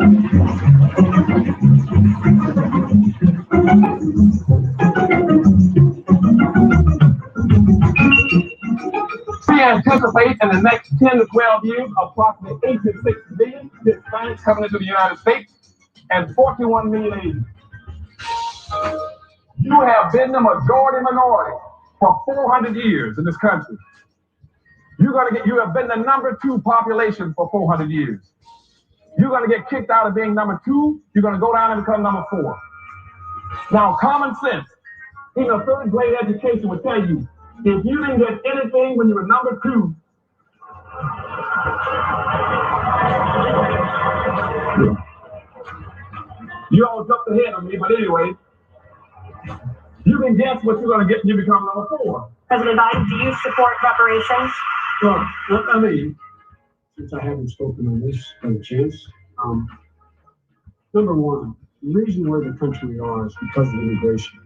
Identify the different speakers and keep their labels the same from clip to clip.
Speaker 1: We anticipate in the next 10 to 12 years, approximately 8 to 6 million Hispanics coming into the United States and 41 million Asians. You have been the majority minority for 400 years in this country. You have been the number 2 population for 400 years. You're going to get kicked out of being number 2. You're going to go down and become number 4. Now, common sense, in a third grade education would tell you, if you didn't get anything when you were number 2, you all jumped ahead of me, but anyway, you can guess what you're going to get when you become number 4.
Speaker 2: President Biden, do you support reparations?
Speaker 3: Well, I mean, since I haven't spoken on this by chance, number one, the reason we're the country we are is because of immigration.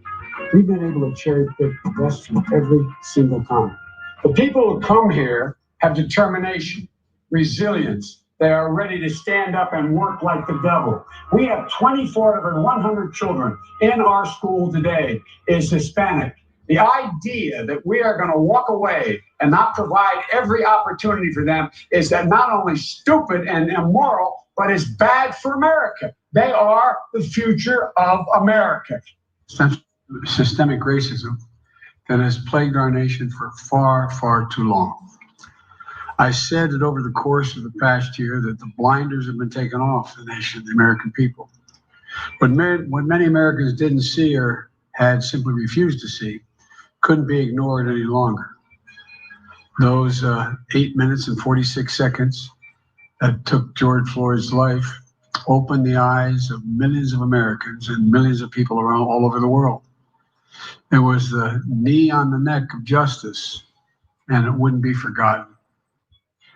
Speaker 3: We've been able to cherry pick the best from every single time. The people who come here have determination, resilience. They are ready to stand up and work like the devil. We have 24 of every 100 children in our school today is Hispanic. The idea that we are going to walk away and not provide every opportunity for them is that not only stupid and immoral, but is bad for America. They are the future of America. Systemic racism that has plagued our nation for far, far too long. I said that over the course of the past year that the blinders have been taken off the nation, the American people. But what many Americans didn't see or had simply refused to see couldn't be ignored any longer. Those 8 minutes and 46 seconds that took George Floyd's life opened the eyes of millions of Americans and millions of people around all over the world. It was the knee on the neck of justice, and it wouldn't be forgotten.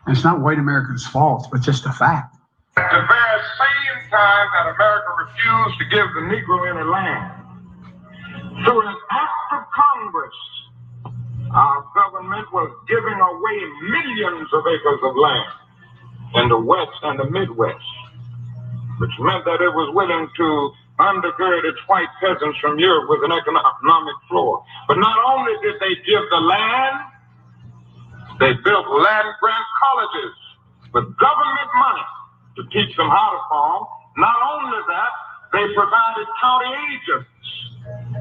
Speaker 3: And it's not white Americans' fault, but just a fact.
Speaker 4: At the very same time that America refused to give the Negro any land, through an act of Congress, our government was giving away millions of acres of land in the West and the Midwest, which meant that it was willing to undergird its white peasants from Europe with an economic floor. But not only did they give the land, they built land-grant colleges with government money to teach them how to farm. Not only that, they provided county agents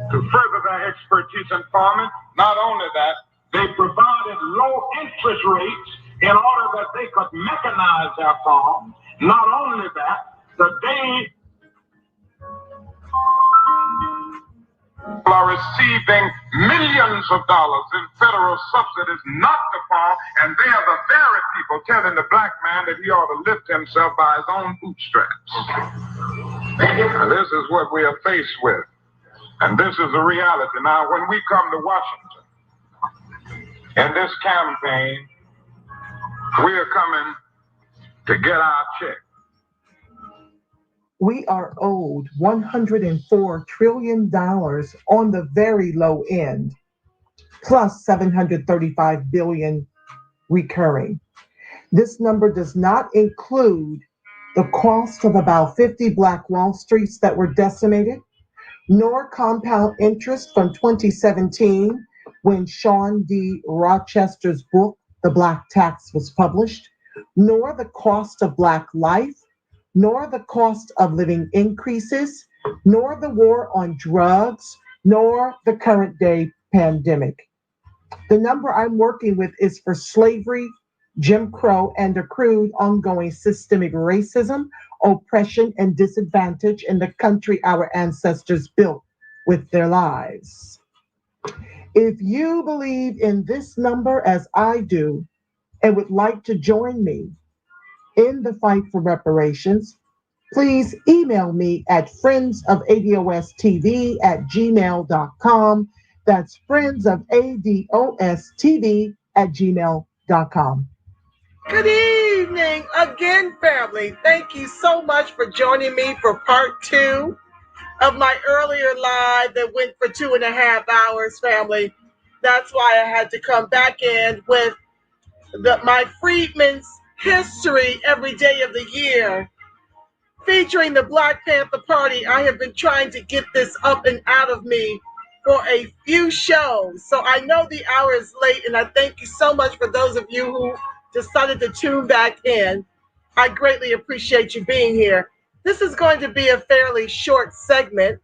Speaker 4: to further their expertise in farming. Not only that, they provided low interest rates in order that they could mechanize their farms. Not only that, today are receiving millions of dollars in federal subsidies not to farm, and they are the very people telling the black man that he ought to lift himself by his own bootstraps. And this is what we are faced with. And this is the reality. Now, when we come to Washington, in this campaign, we are coming to get our check.
Speaker 5: We are owed $104 trillion on the very low end, plus $735 billion recurring. This number does not include the cost of about 50 Black Wall Streets that were decimated, nor compound interest from 2017 when Sean D. Rochester's book, The Black Tax, was published, nor the cost of Black life, nor the cost of living increases, nor the war on drugs, nor the current day pandemic. The number I'm working with is for slavery, Jim Crow, and accrued ongoing systemic racism, oppression, and disadvantage in the country our ancestors built with their lives. If you believe in this number as I do and would like to join me in the fight for reparations, please email me at friendsofadostv@gmail.com. That's friendsofadostv@gmail.com. Good evening again, family. Thank you so much for joining me for part 2 of my earlier live that went for 2.5 hours, family. That's why I had to come back in with my Freedmen'S history every day of the year. featuring the Black Panther Party. I have been trying to get this up and out of me for a few shows. So I know the hour is late, and I thank you so much for those of you who decided to tune back in. I greatly appreciate you being here. This is going to be a fairly short segment.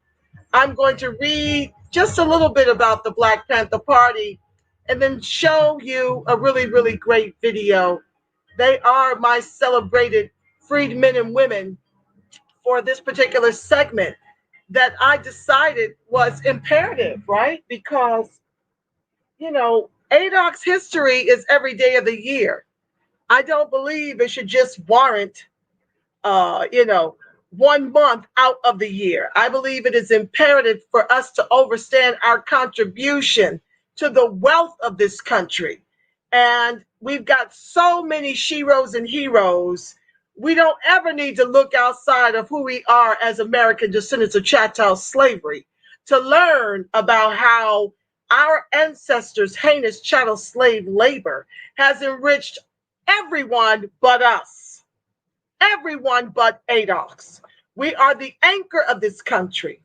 Speaker 5: I'm going to read just a little bit about the Black Panther Party and then show you a really, really great video. They are my celebrated freedmen and women for this particular segment that I decided was imperative, right? Because, you know, ADOC's history is every day of the year. I don't believe it should just warrant, 1 month out of the year. I believe it is imperative for us to understand our contribution to the wealth of this country. And we've got so many sheroes and heroes. We don't ever need to look outside of who we are as American descendants of chattel slavery to learn about how our ancestors' heinous chattel slave labor has enriched everyone but us, everyone but ADOCs. We are the anchor of this country.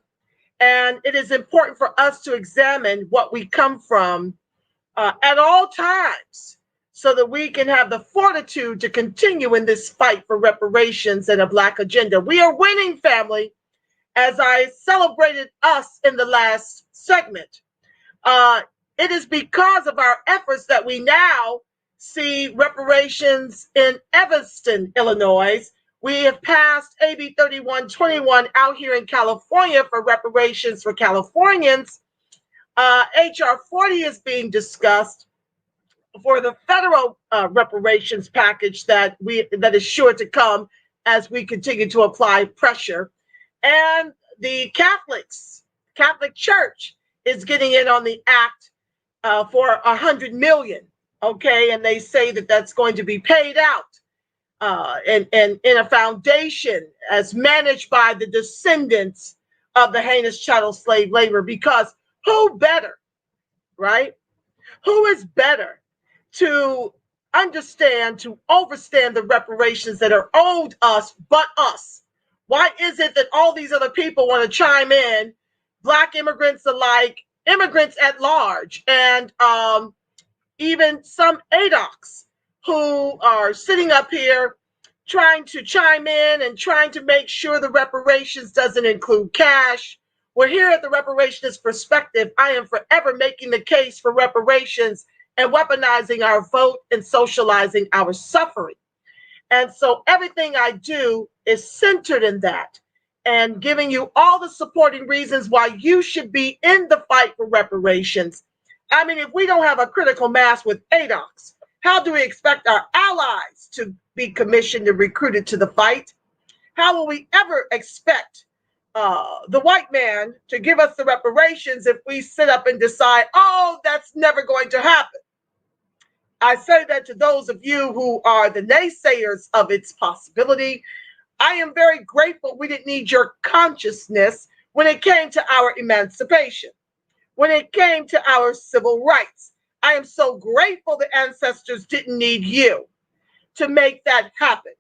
Speaker 5: And it is important for us to examine what we come from at all times so that we can have the fortitude to continue in this fight for reparations and a Black agenda. We are winning, family, as I celebrated us in the last segment. It is because of our efforts that we now see reparations in Evanston, Illinois. We have passed AB 3121 out here in California for reparations for Californians. HR 40 is being discussed for the federal reparations package that is sure to come as we continue to apply pressure. And the Catholic Church is getting in on the act for $100 million. Okay, and they say that that's going to be paid out in a foundation as managed by the descendants of the heinous chattel slave labor. Because who better, right? Who is better to understand, to overstand the reparations that are owed us but us? Why is it that all these other people want to chime in, Black immigrants alike, immigrants at large, and even some ADOCs who are sitting up here trying to chime in and trying to make sure the reparations doesn't include cash? We're here at the Reparationist Perspective. I am forever making the case for reparations and weaponizing our vote and socializing our suffering. And so everything I do is centered in that and giving you all the supporting reasons why you should be in the fight for reparations. I mean, if we don't have a critical mass with ADOCs, how do we expect our allies to be commissioned and recruited to the fight? How will we ever expect the white man to give us the reparations if we sit up and decide, oh, that's never going to happen? I say that to those of you who are the naysayers of its possibility. I am very grateful we didn't need your consciousness when it came to our emancipation, when it came to our civil rights. I am so grateful the ancestors didn't need you to make that happen.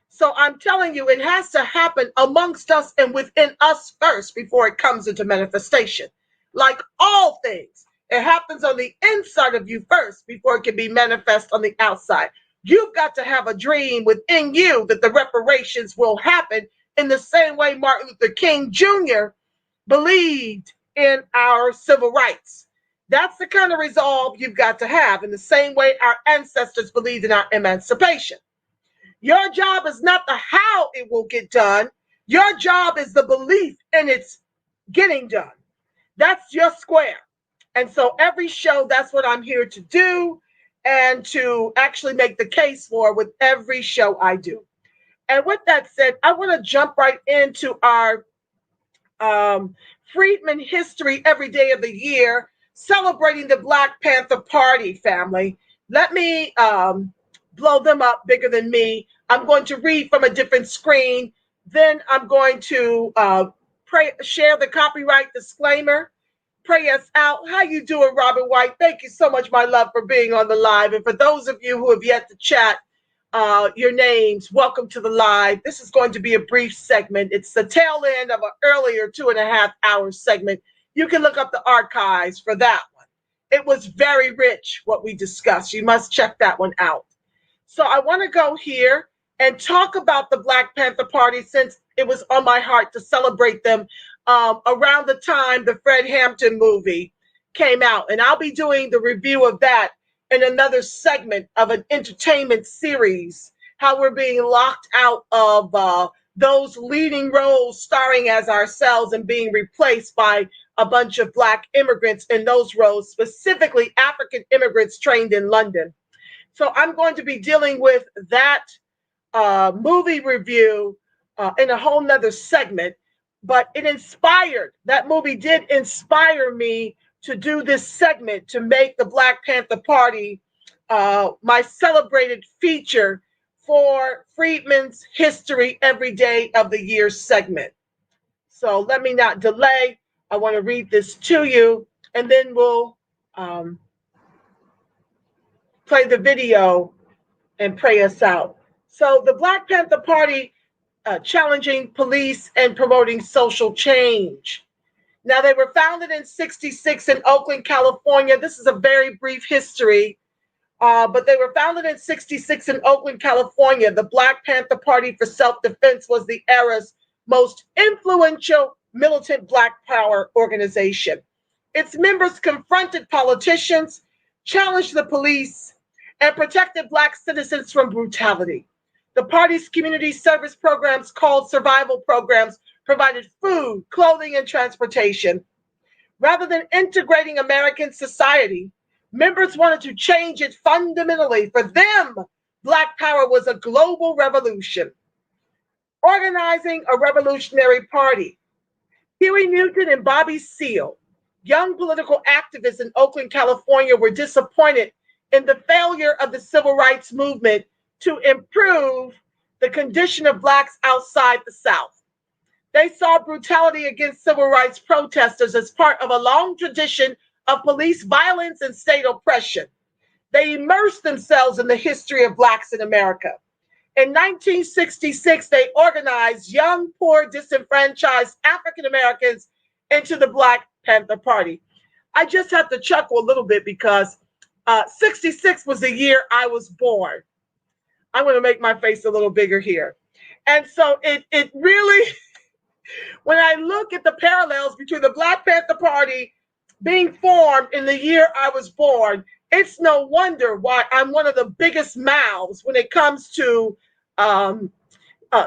Speaker 5: So I'm telling you, it has to happen amongst us and within us first before it comes into manifestation. Like all things, it happens on the inside of you first before it can be manifest on the outside. You've got to have a dream within you that the reparations will happen in the same way Martin Luther King Jr. believed in our civil rights. That's the kind of resolve you've got to have in the same way our ancestors believed in our emancipation. Your job is not the how it will get done. Your job is the belief in its getting done. That's your square. And so every show, that's what I'm here to do and to actually make the case for with every show I do. And with that said, I want to jump right into our Freedmen history every day of the year, celebrating the Black Panther Party, family. Let me blow them up bigger than me. I'm going to read from a different screen. Then I'm going to share the copyright disclaimer. Pray us out. How you doing, Robert White? Thank you so much, my love, for being on the live. And for those of you who have yet to chat, your names. Welcome to the live. This is going to be a brief segment. It's the tail end of an earlier 2.5-hour segment. You can look up the archives for that one. It was very rich what we discussed. You must check that one out. So I want to go here and talk about the Black Panther Party, since it was on my heart to celebrate them around the time the Fred Hampton movie came out. And I'll be doing the review of that in another segment of an entertainment series, how we're being locked out of those leading roles starring as ourselves and being replaced by a bunch of Black immigrants in those roles, specifically African immigrants trained in London. So I'm going to be dealing with that movie review in a whole nother segment, but that movie did inspire me to do this segment, to make the Black Panther Party my celebrated feature for Freedmen's History Every Day of the Year segment. So let me not delay. I want to read this to you, and then we'll play the video and pray us out. So the Black Panther Party challenging police and promoting social change. Now, they were founded in '66 in Oakland, California. This is a very brief history, but they were founded in '66 in Oakland, California. The Black Panther Party for Self-Defense was the era's most influential militant Black power organization. Its members confronted politicians, challenged the police, and protected Black citizens from brutality. The party's community service programs, called survival programs, provided food, clothing, and transportation. Rather than integrating American society, members wanted to change it fundamentally. For them, Black power was a global revolution. Organizing a revolutionary party. Huey Newton and Bobby Seale, young political activists in Oakland, California, were disappointed in the failure of the civil rights movement to improve the condition of Blacks outside the South. They saw brutality against civil rights protesters as part of a long tradition of police violence and state oppression. They immersed themselves in the history of Blacks in America. In 1966, they organized young, poor, disenfranchised African Americans into the Black Panther Party. I just have to chuckle a little bit because 66 was the year I was born. I'm going to make my face a little bigger here. And so it really, when I look at the parallels between the Black Panther Party being formed in the year I was born, it's no wonder why I'm one of the biggest mouths when it comes to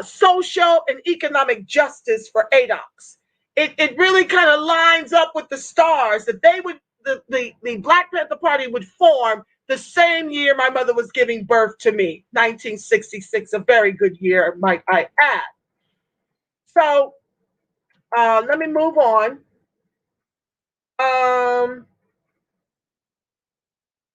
Speaker 5: social and economic justice for ADOCs. It really kind of lines up with the stars that they would, the Black Panther Party would form the same year my mother was giving birth to me, 1966, a very good year, might I add. So let me move on.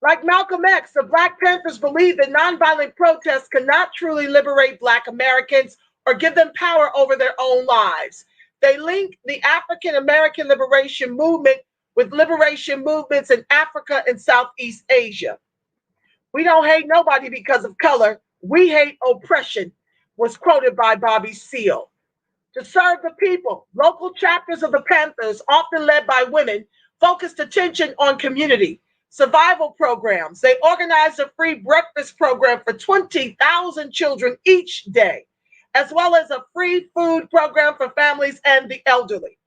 Speaker 5: Like Malcolm X, the Black Panthers believe that nonviolent protests cannot truly liberate Black Americans or give them power over their own lives. They link the African American liberation movement with liberation movements in Africa and Southeast Asia. We don't hate nobody because of color. We hate oppression, was quoted by Bobby Seale. To serve the people, local chapters of the Panthers, often led by women, focused attention on community, survival programs. They organized a free breakfast program for 20,000 children each day, as well as a free food program for families and the elderly.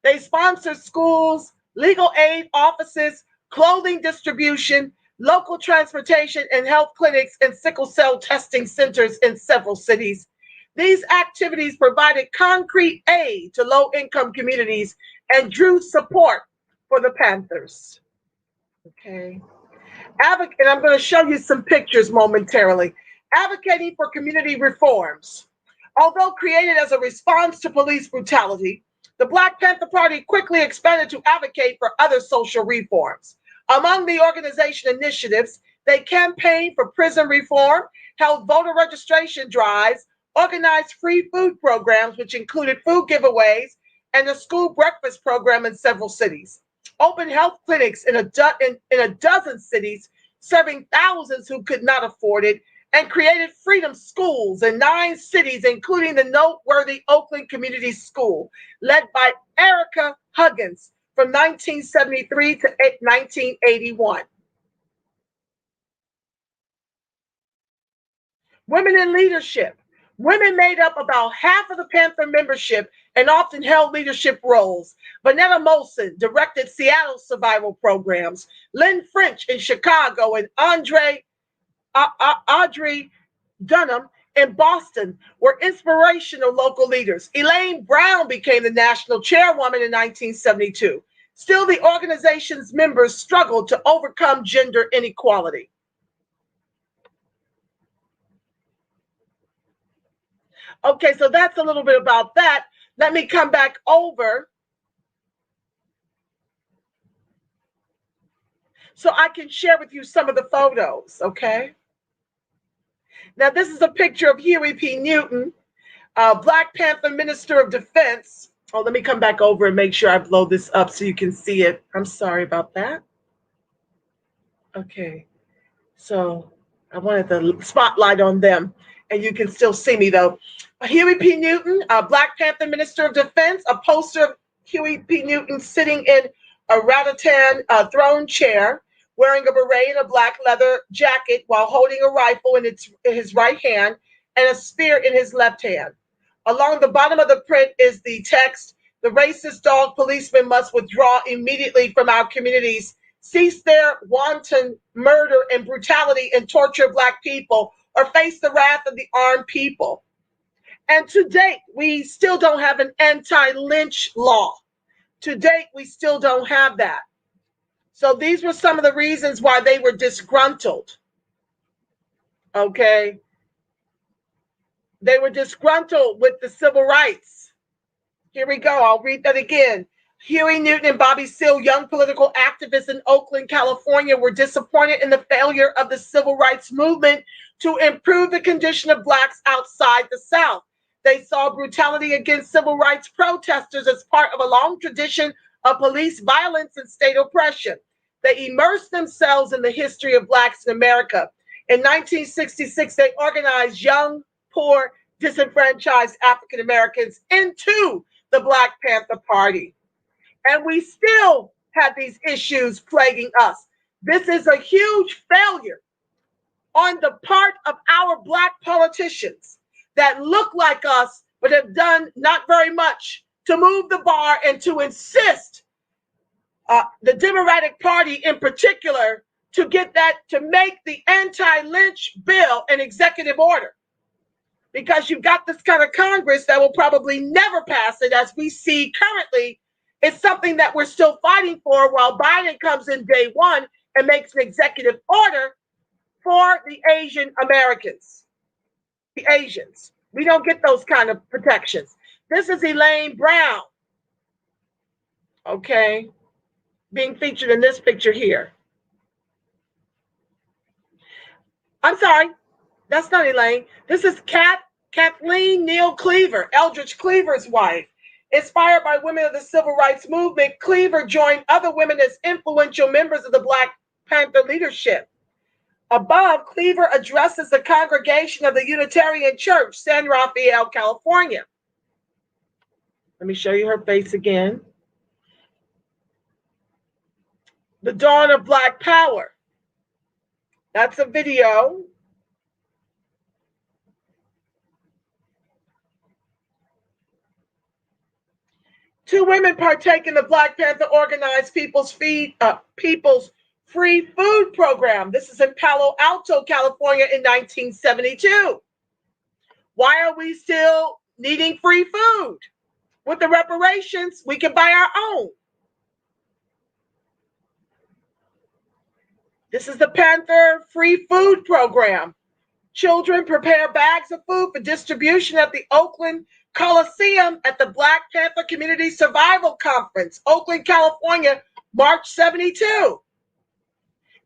Speaker 5: They sponsored schools, legal aid offices, clothing distribution, local transportation and health clinics, and sickle cell testing centers in several cities. These activities provided concrete aid to low-income communities and drew support for the Panthers. Okay. And I'm going to show you some pictures momentarily. Advocating for community reforms. Although created as a response to police brutality, the Black Panther Party quickly expanded to advocate for other social reforms. Among the organization initiatives, they campaigned for prison reform, held voter registration drives, organized free food programs, which included food giveaways, and a school breakfast program in several cities. Opened health clinics in a dozen cities, serving thousands who could not afford it, and created freedom schools in 9 cities, including the noteworthy Oakland Community School, led by Erica Huggins from 1973 to 1981. Women in leadership. Women made up about half of the Panther membership and often held leadership roles. Vanetta Molson directed Seattle survival programs. Lynn French in Chicago and Audrey Dunham in Boston were inspirational local leaders. Elaine Brown became the national chairwoman in 1972. Still, the organization's members struggled to overcome gender inequality. Okay, so that's a little bit about that. Let me come back over so I can share with you some of the photos, okay? Now, this is a picture of Huey P. Newton, Black Panther Minister of Defense. Oh, let me come back over and make sure I blow this up so you can see it. I'm sorry about that. Okay, so I wanted the spotlight on them, and you can still see me though. Huey P. Newton, Black Panther Minister of Defense, a poster of Huey P. Newton sitting in a rattan throne chair, wearing a beret and a black leather jacket while holding a rifle in his right hand and a spear in his left hand. Along the bottom of the print is the text, "The racist dog policemen must withdraw immediately from our communities, cease their wanton murder and brutality and torture of Black people, or face the wrath of the armed people." And to date, we still don't have an anti-lynch law. To date, we still don't have that. So these were some of the reasons why they were disgruntled. Okay. They were disgruntled with the civil rights. Here we go. I'll read that again. Huey Newton and Bobby Seale, young political activists in Oakland, California, were disappointed in the failure of the civil rights movement to improve the condition of Blacks outside the South. They saw brutality against civil rights protesters as part of a long tradition of police violence and state oppression. They immersed themselves in the history of Blacks in America. In 1966, they organized young, poor, disenfranchised African Americans into the Black Panther Party. And we still have these issues plaguing us. This is a huge failure on the part of our Black politicians that look like us, but have done not very much to move the bar and to insist the Democratic Party in particular to get that, to make the anti-lynch bill an executive order. Because you've got this kind of Congress that will probably never pass it, as we see currently. It's something that we're still fighting for, while Biden comes in day one and makes an executive order for the Asian Americans, the Asians. We don't get those kind of protections. This is Elaine Brown, okay, being featured in this picture here. I'm sorry, that's not Elaine. This is Kathleen Neal Cleaver, Eldridge Cleaver's wife. Inspired by women of the civil rights movement, Cleaver joined other women as influential members of the Black Panther leadership. Above, Cleaver addresses the congregation of the Unitarian Church, San Rafael, California. Let me show you her face again. The dawn of Black power. That's a video. Two women partake in the Black Panther organized People's Free Food Program. This is in Palo Alto, California in 1972. Why are we still needing free food? With the reparations, we can buy our own. This is the Panther Free Food Program. Children prepare bags of food for distribution at the Oakland Coliseum at the Black Panther Community Survival Conference, Oakland, California, March 72.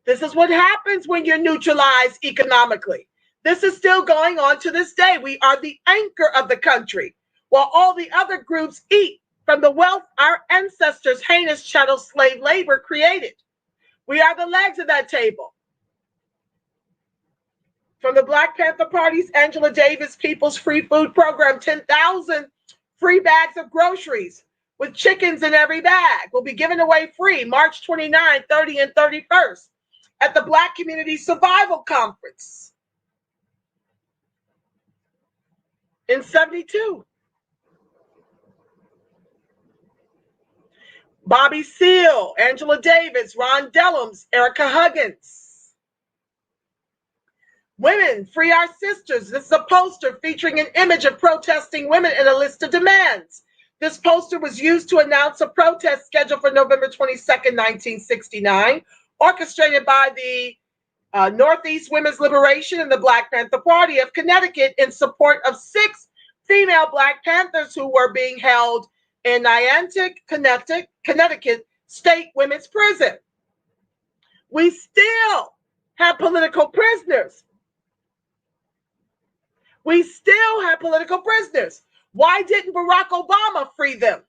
Speaker 5: This is what happens when you're neutralized economically. This is still going on to this day. We are the anchor of the country, while all the other groups eat from the wealth our ancestors' heinous chattel slave labor created. We are the legs of that table. From the Black Panther Party's Angela Davis People's Free Food Program, 10,000 free bags of groceries with chickens in every bag will be given away free March 29, 30, and 31st at the Black Community Survival Conference in 72. Bobby Seale, Angela Davis, Ron Dellums, Erica Huggins. Women, Free Our Sisters. This is a poster featuring an image of protesting women and a list of demands. This poster was used to announce a protest scheduled for November 22nd, 1969, orchestrated by the Northeast Women's Liberation and the Black Panther Party of Connecticut in support of 6 female Black Panthers who were being held in Niantic, Connecticut State Women's Prison. We still have political prisoners. We still have political prisoners. Why didn't Barack Obama free them?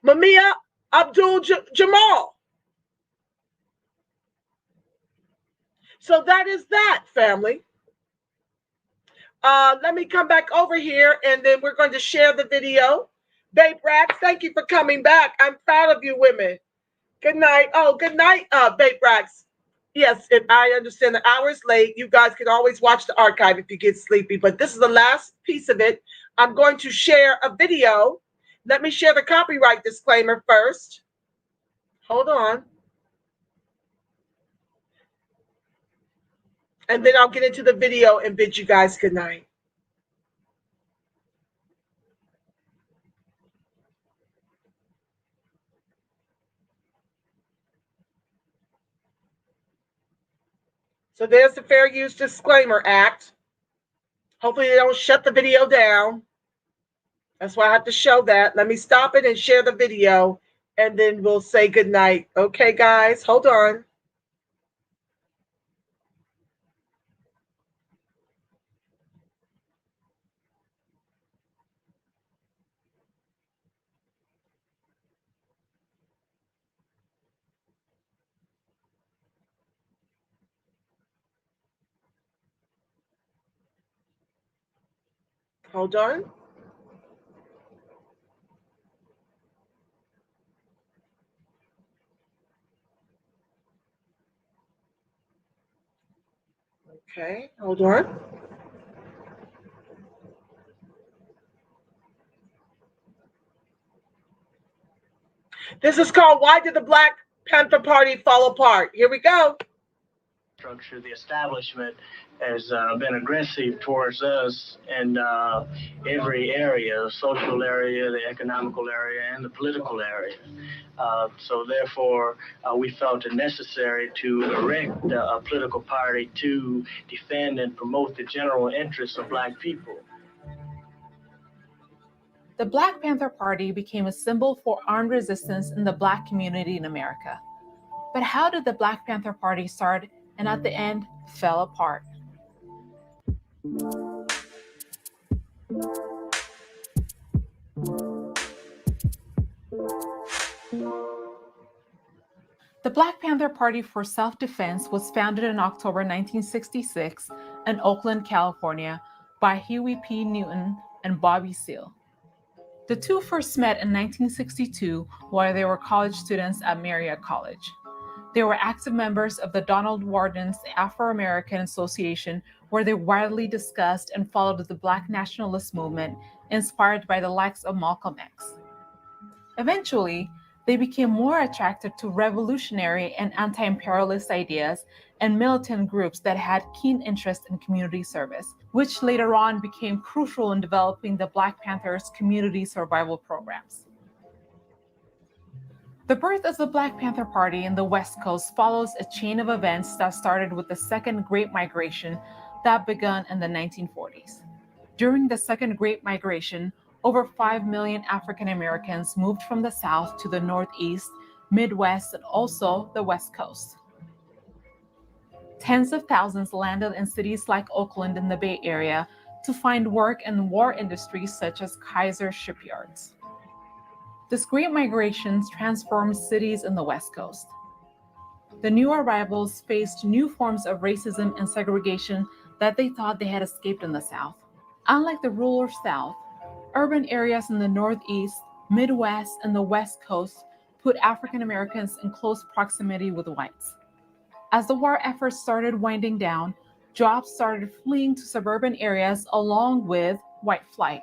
Speaker 5: Mumia Abdul-Jamal. So that is that, family. Let me come back over here, and then we're going to share the video. Babe Rax, thank you for coming back. I'm proud of you women. Good night. Oh, good night, Babe Rax. Yes, if I understand the hour's late, you guys can always watch the archive if you get sleepy, but this is the last piece of it. I'm going to share a video. Let me share the copyright disclaimer first. Hold on. And then I'll get into the video and bid you guys good night. So there's the Fair Use Disclaimer Act. Hopefully they don't shut the video down. That's why I have to show that. Let me stop it and share the video, and then we'll say good night. Okay, guys, hold on. Hold on. Okay, hold on. This is called Why Did the Black Panther Party Fall Apart? Here we go.
Speaker 6: Structure, the establishment has been aggressive towards us in every area, the social area, the economical area, and the political area. So therefore, we felt it necessary to erect a political party to defend and promote the general interests of Black people.
Speaker 7: The Black Panther Party became a symbol for armed resistance in the Black community in America. But how did the Black Panther Party start and at the end fell apart? The Black Panther Party for Self-Defense was founded in October 1966 in Oakland, California by Huey P. Newton and Bobby Seale. The two first met in 1962 while they were college students at Marriott College. They were active members of the Donald Warden's Afro-American Association, where they widely discussed and followed the Black nationalist movement inspired by the likes of Malcolm X. Eventually, they became more attracted to revolutionary and anti-imperialist ideas and militant groups that had keen interest in community service, which later on became crucial in developing the Black Panthers' community survival programs. The birth of the Black Panther Party in the West Coast follows a chain of events that started with the Second Great Migration that began in the 1940s. During the Second Great Migration, over 5 million African Americans moved from the South to the Northeast, Midwest, and also the West Coast. Tens of thousands landed in cities like Oakland in the Bay Area to find work in war industries such as Kaiser shipyards. This Great Migration transformed cities in the West Coast. The new arrivals faced new forms of racism and segregation that they thought they had escaped in the South. Unlike the rural South, urban areas in the Northeast, Midwest, and the West Coast put African Americans in close proximity with whites. As the war efforts started winding down, jobs started fleeing to suburban areas along with white flight.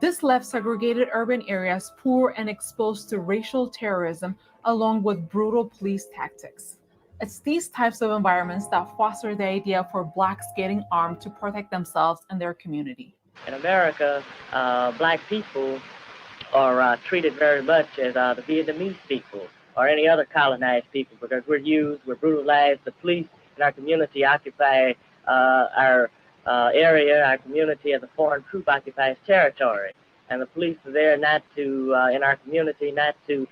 Speaker 7: This left segregated urban areas poor and exposed to racial terrorism along with brutal police tactics. It's these types of environments that foster the idea for Blacks getting armed to protect themselves and their community.
Speaker 8: In America, Black people are treated very much as the Vietnamese people or any other colonized people because we're used, we're brutalized. The police in our community occupy our area, our community, as a foreign troop occupies territory. And the police are there not to, in our community, not to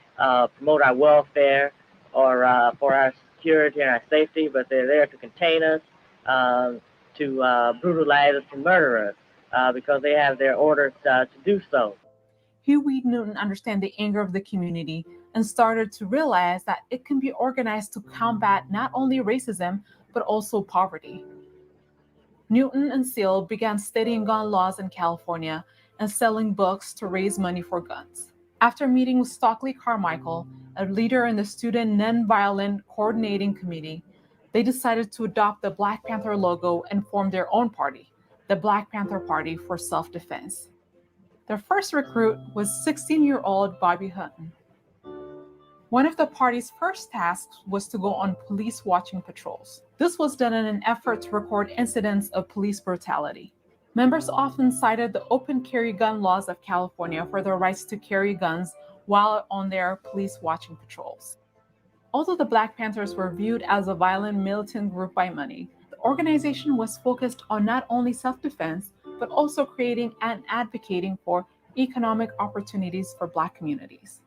Speaker 8: promote our welfare or for our security and our safety, but they're there to contain us, to brutalize us and murder us because they have their orders to do so.
Speaker 7: Huey Newton understood the anger of the community and started to realize that it can be organized to combat not only racism, but also poverty. Newton and Seal began studying gun laws in California and selling books to raise money for guns. After meeting with Stockley Carmichael, a leader in the Student Nonviolent Coordinating Committee, they decided to adopt the Black Panther logo and form their own party, the Black Panther Party for Self-Defense. Their first recruit was 16-year-old Bobby Hutton. One of the party's first tasks was to go on police watching patrols. This was done in an effort to record incidents of police brutality. Members often cited the open carry gun laws of California for their rights to carry guns while on their police watching patrols. Although the Black Panthers were viewed as a violent militant group by many, the organization was focused on not only self-defense, but also creating and advocating for economic opportunities for Black communities.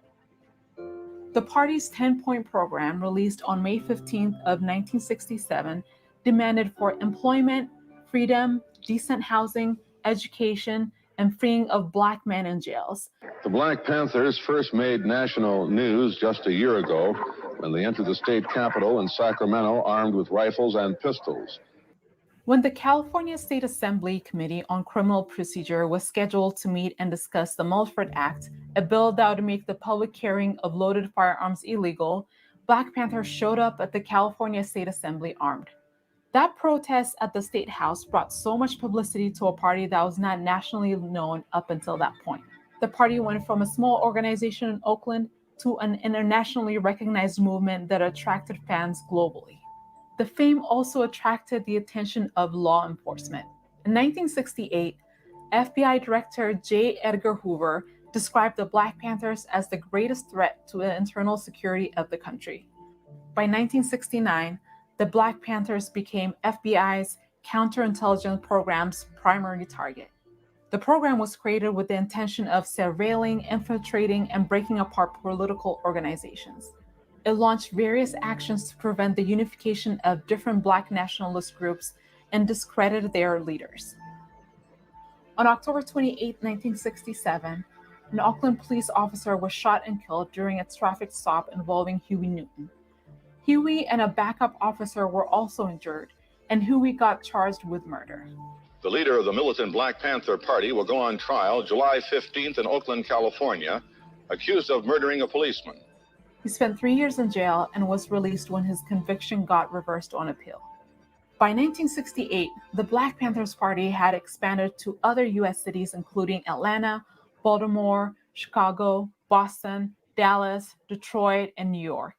Speaker 7: The party's 10-point program, released on May 15th of 1967, demanded for employment, freedom, decent housing, education, and freeing of Black men in jails.
Speaker 9: The Black Panthers first made national news just a year ago when they entered the state capitol in Sacramento armed with rifles and pistols.
Speaker 7: When the California State Assembly Committee on Criminal Procedure was scheduled to meet and discuss the Mulford Act, a bill that would make the public carrying of loaded firearms illegal, Black Panthers showed up at the California State Assembly armed. That protest at the State House brought so much publicity to a party that was not nationally known up until that point. The party went from a small organization in Oakland to an internationally recognized movement that attracted fans globally. The fame also attracted the attention of law enforcement. In 1968, FBI Director J. Edgar Hoover described the Black Panthers as the greatest threat to the internal security of the country. By 1969, the Black Panthers became FBI's counterintelligence program's primary target. The program was created with the intention of surveilling, infiltrating, and breaking apart political organizations. It launched various actions to prevent the unification of different Black nationalist groups and discredited their leaders. On October 28, 1967, an Oakland police officer was shot and killed during a traffic stop involving Huey Newton. Huey and a backup officer were also injured, and Huey got charged with murder.
Speaker 9: The leader of the militant Black Panther Party will go on trial July 15th in Oakland, California, accused of murdering a policeman.
Speaker 7: He spent 3 years in jail and was released when his conviction got reversed on appeal. By 1968, the Black Panthers Party had expanded to other U.S. cities including Atlanta, Baltimore, Chicago, Boston, Dallas, Detroit, and New York.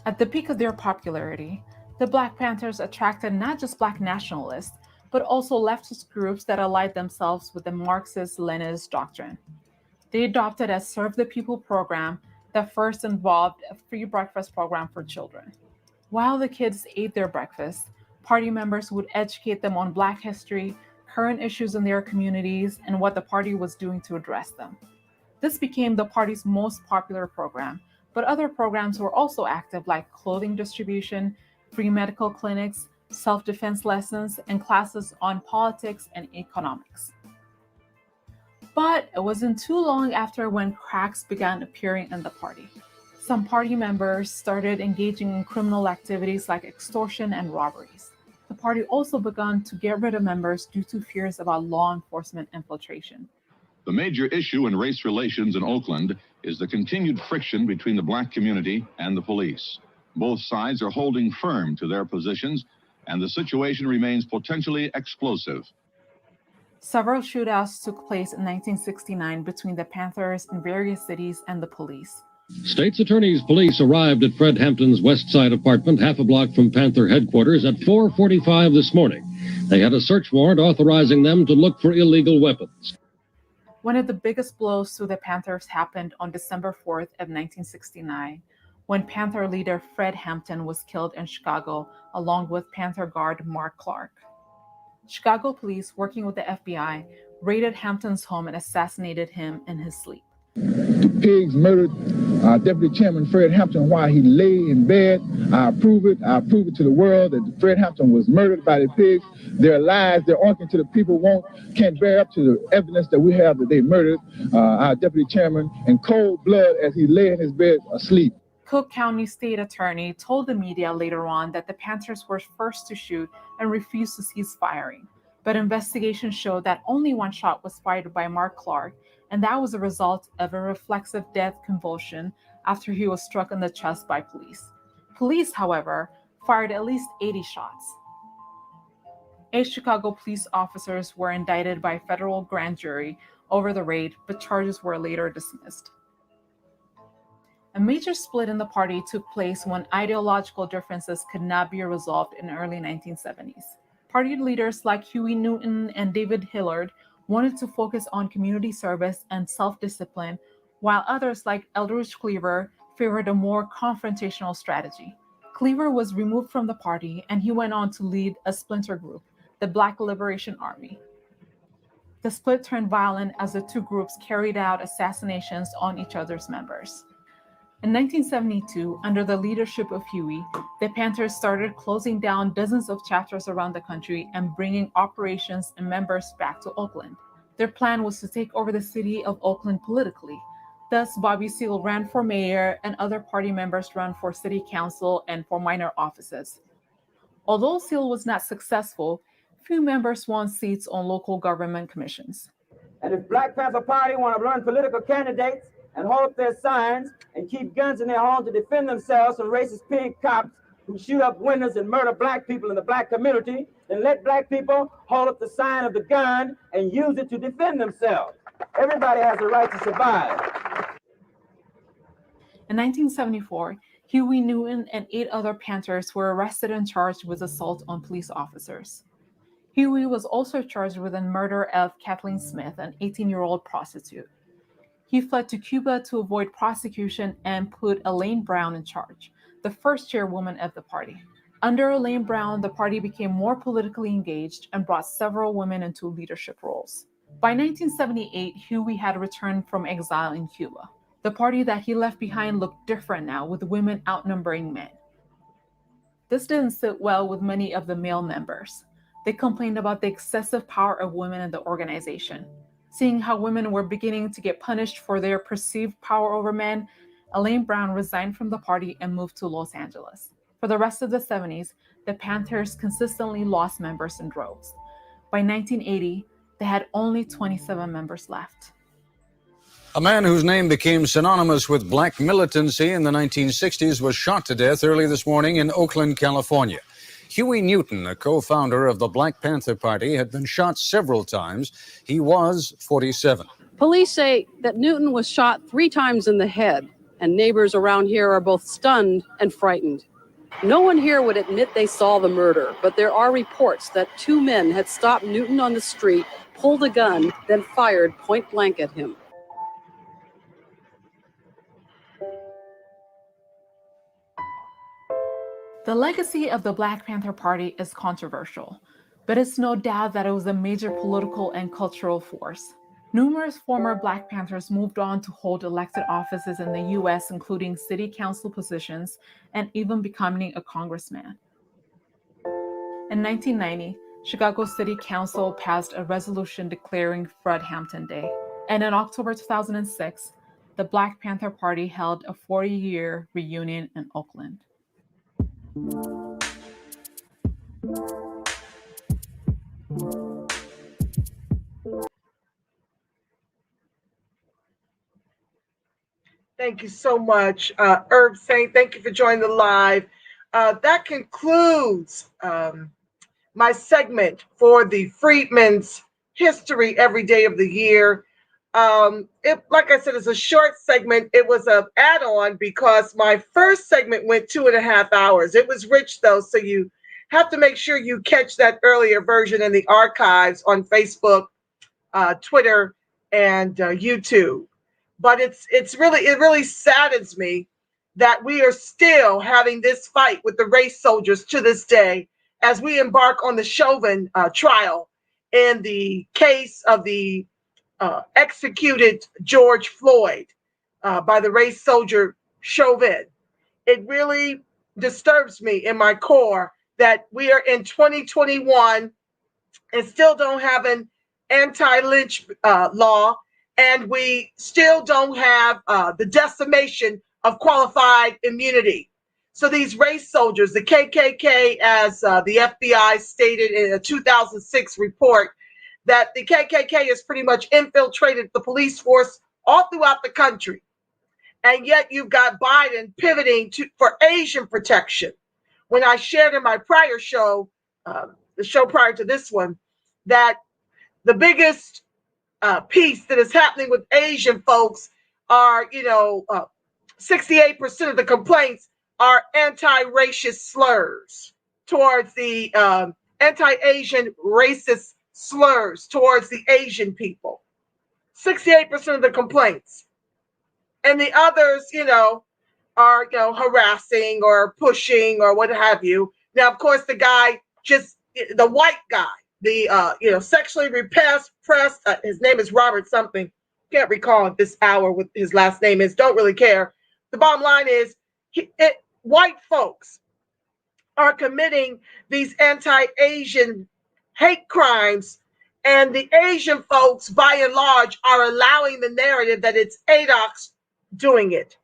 Speaker 7: At the peak of their popularity, the Black Panthers attracted not just Black nationalists, but also leftist groups that allied themselves with the Marxist-Leninist doctrine. They adopted a Serve the People program that first involved a free breakfast program for children. While the kids ate their breakfast, party members would educate them on Black history, current issues in their communities, and what the party was doing to address them. This became the party's most popular program, but other programs were also active, like clothing distribution, free medical clinics, self-defense lessons, and classes on politics and economics. But it wasn't too long after when cracks began appearing in the party. Some party members started engaging in criminal activities like extortion and robberies. The party also began to get rid of members due to fears about law enforcement infiltration.
Speaker 9: The major issue in race relations in Oakland is the continued friction between the black community and the police. Both sides are holding firm to their positions, and the situation remains potentially explosive.
Speaker 7: Several shootouts took place in 1969 between the Panthers in various cities and the police.
Speaker 10: State's Attorney's police arrived at Fred Hampton's West Side apartment, half a block from Panther headquarters, at 4:45 this morning. They had a search warrant authorizing them to look for illegal weapons.
Speaker 7: One of the biggest blows to the Panthers happened on December 4th of 1969, when Panther leader Fred Hampton was killed in Chicago, along with Panther guard Mark Clark. Chicago police, working with the FBI, raided Hampton's home and assassinated him in his sleep.
Speaker 11: The pigs murdered Deputy Chairman Fred Hampton while he lay in bed. I approve it. I prove it to the world that Fred Hampton was murdered by the pigs. Their lies, their argument to the people can't bear up to the evidence that we have that they murdered our Deputy Chairman in cold blood as he lay in his bed asleep.
Speaker 7: Cook County State Attorney told the media later on that the Panthers were first to shoot and refused to cease firing. But investigation showed that only one shot was fired by Mark Clark, and that was a result of a reflexive death convulsion after he was struck in the chest by police. Police, however, fired at least 80 shots. 8 Chicago police officers were indicted by a federal grand jury over the raid, but charges were later dismissed. A major split in the party took place when ideological differences could not be resolved in the early 1970s. Party leaders like Huey Newton and David Hillard wanted to focus on community service and self-discipline, while others like Eldridge Cleaver favored a more confrontational strategy. Cleaver was removed from the party, and he went on to lead a splinter group, the Black Liberation Army. The split turned violent as the two groups carried out assassinations on each other's members. In 1972, under the leadership of Huey, the Panthers started closing down dozens of chapters around the country and bringing operations and members back to Oakland. Their plan was to take over the city of Oakland politically. Thus, Bobby Seale ran for mayor, and other party members ran for city council and for minor offices. Although Seale was not successful, few members won seats on local government commissions.
Speaker 12: And if Black Panther Party want to run political candidates and hold up their signs and keep guns in their homes to defend themselves from racist pink cops who shoot up windows and murder black people in the black community, then let black people hold up the sign of the gun and use it to defend themselves. Everybody has a right to survive.
Speaker 7: In 1974, Huey Newton and 8 other Panthers were arrested and charged with assault on police officers. Huey was also charged with the murder of Kathleen Smith, an 18-year-old prostitute. He fled to Cuba to avoid prosecution and put Elaine Brown in charge, the first chairwoman of the party. Under Elaine Brown, the party became more politically engaged and brought several women into leadership roles. By 1978, Huey had returned from exile in Cuba. The party that he left behind looked different now, with women outnumbering men. This didn't sit well with many of the male members. They complained about the excessive power of women in the organization. Seeing how women were beginning to get punished for their perceived power over men, Elaine Brown resigned from the party and moved to Los Angeles. For the rest of the 70s, the Panthers consistently lost members in droves. By 1980, they had only 27 members left.
Speaker 13: A man whose name became synonymous with black militancy in the 1960s was shot to death early this morning in Oakland, California. Huey Newton, a co-founder of the Black Panther Party, had been shot several times. He was 47.
Speaker 14: Police say that Newton was shot 3 times in the head, and neighbors around here are both stunned and frightened. No one here would admit they saw the murder, but there are reports that 2 men had stopped Newton on the street, pulled a gun, then fired point blank at him.
Speaker 7: The legacy of the Black Panther Party is controversial, but it's no doubt that it was a major political and cultural force. Numerous former Black Panthers moved on to hold elected offices in the U.S., including city council positions and even becoming a congressman. In 1990, Chicago City Council passed a resolution declaring Fred Hampton Day. And in October 2006, the Black Panther Party held a 40-year reunion in Oakland.
Speaker 5: Thank you so much, Herb Saint. Thank you for joining the live. That concludes my segment for the Freedmen's History every day of the year. Like I said, it's a short segment. It was an add-on because my first segment went 2.5 hours. It was rich, though, so you have to make sure you catch that earlier version in the archives on Facebook, Twitter, and YouTube. But it really saddens me that we are still having this fight with the race soldiers to this day as we embark on the Chauvin trial in the case of the executed George Floyd by the race soldier Chauvin. It really disturbs me in my core that we are in 2021 and still don't have an anti-lynch law, and we still don't have the decimation of qualified immunity. So these race soldiers, the KKK, as the FBI stated in a 2006 report, that the KKK has pretty much infiltrated the police force all throughout the country. And yet you've got Biden pivoting for Asian protection. When I shared in my prior show, the show prior to this one, that the biggest piece that is happening with Asian folks are, 68% of the complaints are anti-racist slurs towards the anti-Asian racist slurs towards the Asian people. 68% of the complaints. And the others, are, harassing or pushing or what have you. Now, of course, the white guy, the sexually repressed, his name is Robert something. Can't recall at this hour what his last name is. Don't really care. The bottom line is white folks are committing these anti-Asian hate crimes, and the Asian folks, by and large, are allowing the narrative that it's ADOX doing it.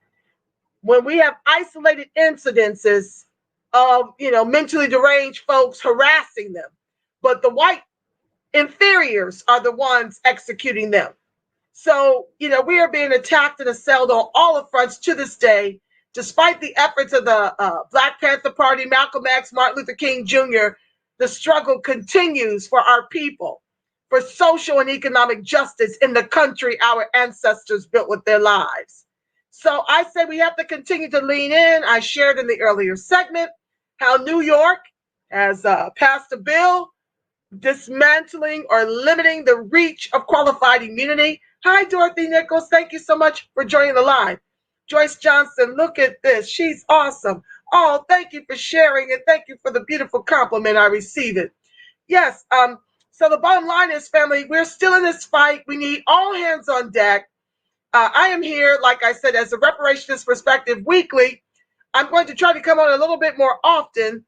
Speaker 5: When we have isolated incidences of, mentally deranged folks harassing them, but the white inferiors are the ones executing them. So, we are being attacked and assailed on all the fronts to this day, despite the efforts of the Black Panther Party, Malcolm X, Martin Luther King Jr. The struggle continues for our people, for social and economic justice in the country our ancestors built with their lives. So I say we have to continue to lean in. I shared in the earlier segment how New York has passed a bill dismantling or limiting the reach of qualified immunity. Hi, Dorothy Nichols. Thank you so much for joining the live. Joyce Johnson, look at this. She's awesome. Oh, thank you for sharing, and thank you for the beautiful compliment. I receive it. Yes. So the bottom line is, family, we're still in this fight. We need all hands on deck. I am here, like I said, as a Reparations Perspective Weekly. I'm going to try to come on a little bit more often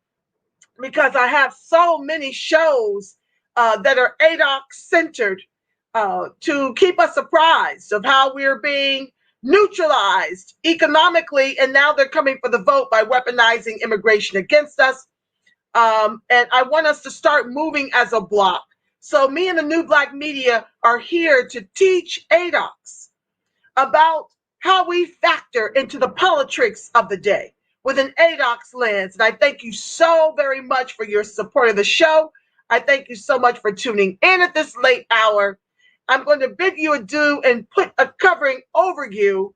Speaker 5: because I have so many shows that are ADOC centered to keep us apprised of how we're being neutralized economically, and now they're coming for the vote by weaponizing immigration against us. And I want us to start moving as a block. So me and the New Black Media are here to teach ADOCs about how we factor into the politics of the day with an ADOC's lens. And I thank you so very much for your support of the show. I thank you so much for tuning in at this late hour. I'm going to bid you adieu and put a covering over you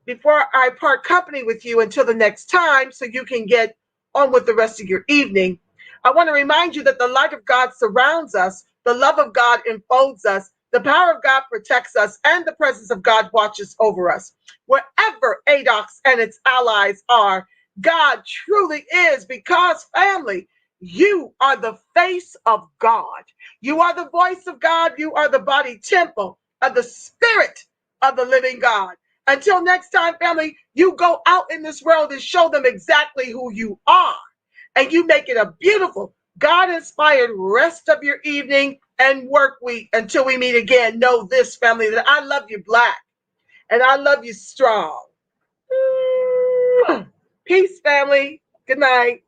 Speaker 5: before I part company with you until the next time, so you can get on with the rest of your evening. I want to remind you that the light of God surrounds us, the love of God enfolds us, the power of God protects us, and the presence of God watches over us. Wherever ADOX and its allies are, God truly is, because, family, you are the face of God. You are the voice of God. You are the body temple of the Spirit of the living God. Until next time, family, you go out in this world and show them exactly who you are. And you make it a beautiful, God-inspired rest of your evening and work week until we meet again. Know this, family, that I love you, Black. And I love you strong. Peace, family. Good night.